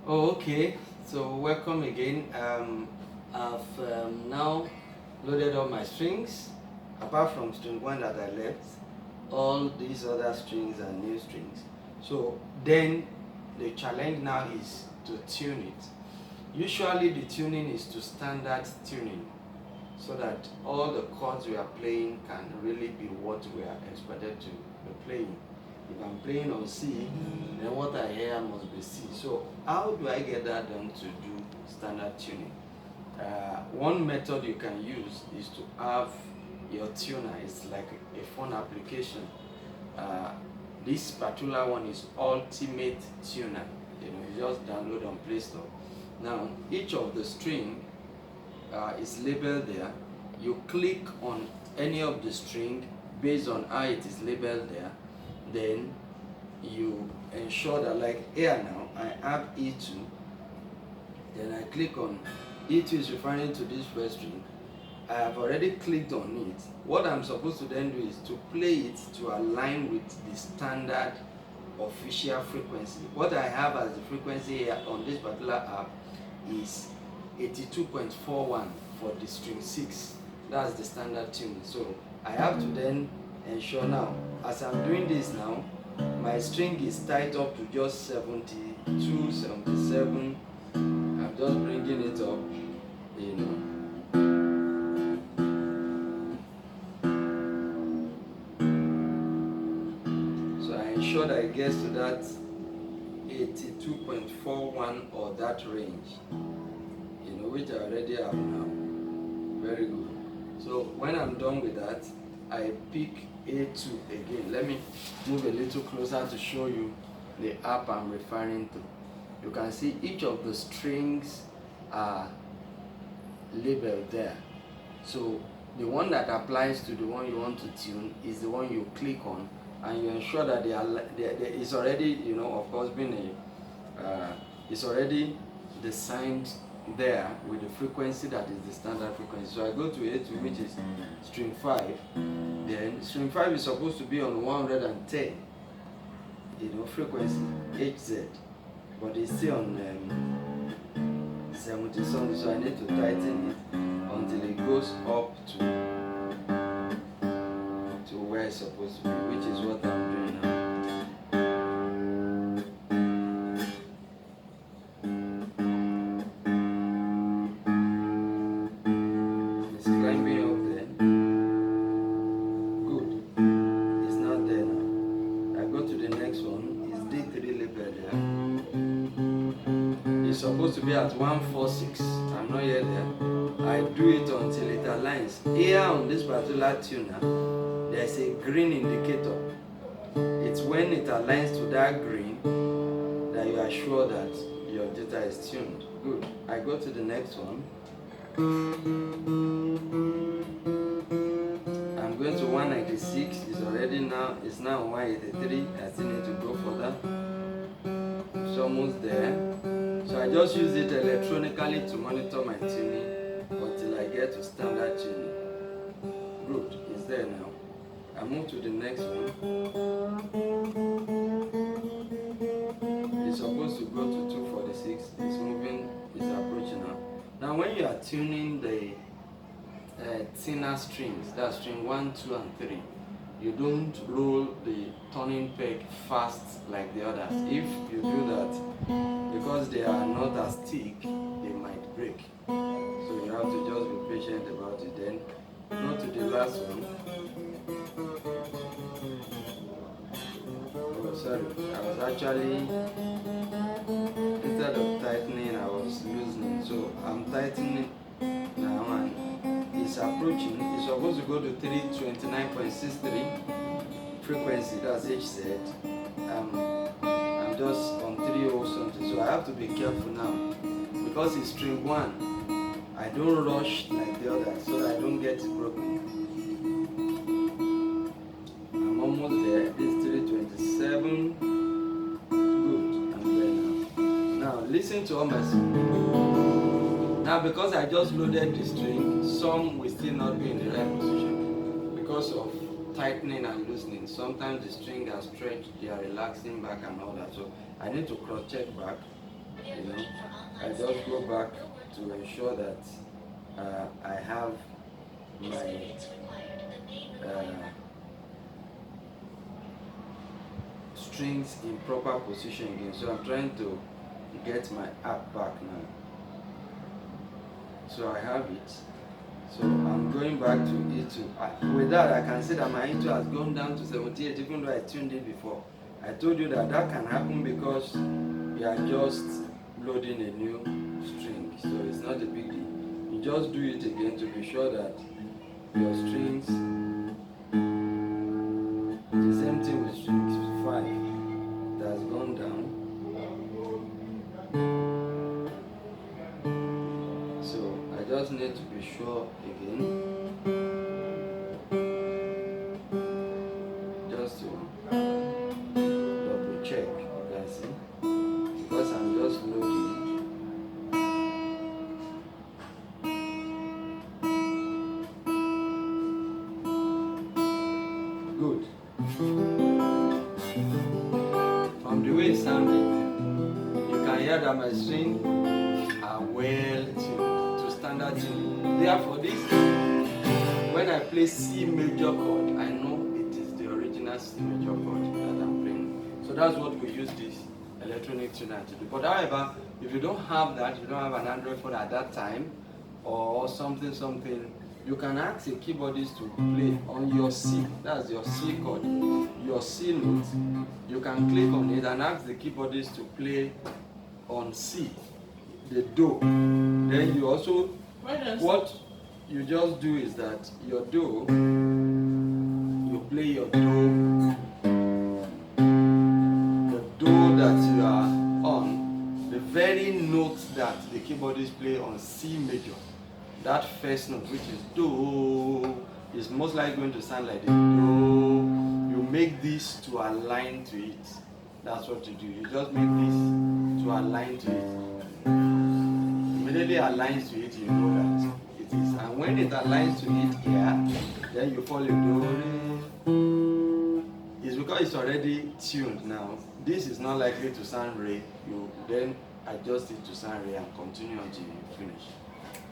Oh, okay. So welcome again. I've now loaded all my strings. Apart from string one that I left, all these other strings are new strings. So then the challenge now is to tune it. Usually the tuning is to standard tuning, so that all the chords we are playing can really be what we are expected to be playing. If I'm playing on C, then what I hear must be C. So how do I get that done to do standard tuning? One method you can use is to have your tuner. It's like a phone application. Uh, this particular one is Ultimate Tuner. You just download on Play Store. Now, each of the string is labeled there. You click on any of the string based on how it is labeled there. Then you ensure that, like here now, I have E2. Then I click on E2 is referring to this first string. I have already clicked on it. What I'm supposed to then do is to play it to align with the standard official frequency. What I have as the frequency here on this particular app is 82.41 for the string 6. That's the standard tune. So I have to then ensure now, as I'm doing this now, my string is tied up to just 72, 77. I'm just bringing it up, you know. So I ensure that it gets to that 82.41 or that range, which I already have now. Very good. So when I'm done with that, I pick A2 again. Let me move a little closer to show you the app I'm referring to. You can see each of the strings are labeled there. So the one that applies to the one you want to tune is the one you click on, and you ensure that it's already, of course, it's already designed there with the frequency that is the standard frequency. So I go to A2, which is string 5. Then string 5 is supposed to be on 110, frequency HZ, but it's still on 70 something. So I need to tighten it until it goes up to where it's supposed to be, which is what I'm doing now. It's climbing up there. Good. It's not there now. I go to the next one. It's D3 label there. It's supposed to be at 146. I'm not yet there. I do it until it aligns. Here on this particular tuner, there's a green indicator. It's when it aligns to that green that you are sure that your data is tuned. Good. I go to the next one. I'm going to 196. It's now 183. I still need to go further. It's almost there. So I just use it electronically to monitor my tuning until I get to standard tuning. Good. It's there now. I move to the next one. It's supposed to go to 246. It's moving, it's approaching now. Now when you are tuning the thinner strings, that's string 1, 2, and 3, you don't roll the turning peg fast like the others. If you do that, because they are not as thick, they might break. So you have to just be patient about it. Then go to the last one. Oh, sorry, I was actually, instead of tightening, I was loosening. So I'm tightening now, and it's approaching. It's supposed to go to 329.63 frequency, that's HZ. I'm just on 30 something, so I have to be careful now. Because it's string 1, I don't rush like the others so that I don't get it broken. I'm almost there. This 327. Good. I'm there now. Now listen to all my strings. Now because I just loaded the string, some will still not be in the right position because of tightening and loosening. Sometimes the string are stretched, they are relaxing back and all that. So I need to cross check back. You know, I just go back to ensure that I have my strings in proper position again. So I'm trying to get my app back now. So I have it. So I'm going back to E2. With that, I can see that my E2 has gone down to 78, even though I tuned it before. I told you that that can happen because you are just loading a new string. So it's not a big deal. You just do it again to be sure that your strings, the same thing with string 5, it has gone down. So I just need to be sure again. Just to double check, you can see, because I'm just loading. Good. From the way it sounded, you can hear that my strings are well tuned to standard tuning. Therefore, this, when I play C major chord, I know it is the original C major chord that I'm playing. So that's what we use this electronic tuner to do. But however, if you don't have that, you don't have an Android phone at that time, or something, you can ask a keyboardist to play on your C. That's your C chord, your C note. You can click on it and ask the keyboardist to play on C, the Do. Then you also, what you just do is that your Do, you play your Do, the Do that you are on, the very note that the keyboardist play on C major. That first note, which is Do, is most likely going to sound like the Do. You make this to align to it. That's what you do. You just make this to align to it. Immediately aligns to it, you know that it is. And when it aligns to it here, then you follow Do. It's because it's already tuned now. This is not likely to sound Re. You then adjust it to sound Re and continue until you finish.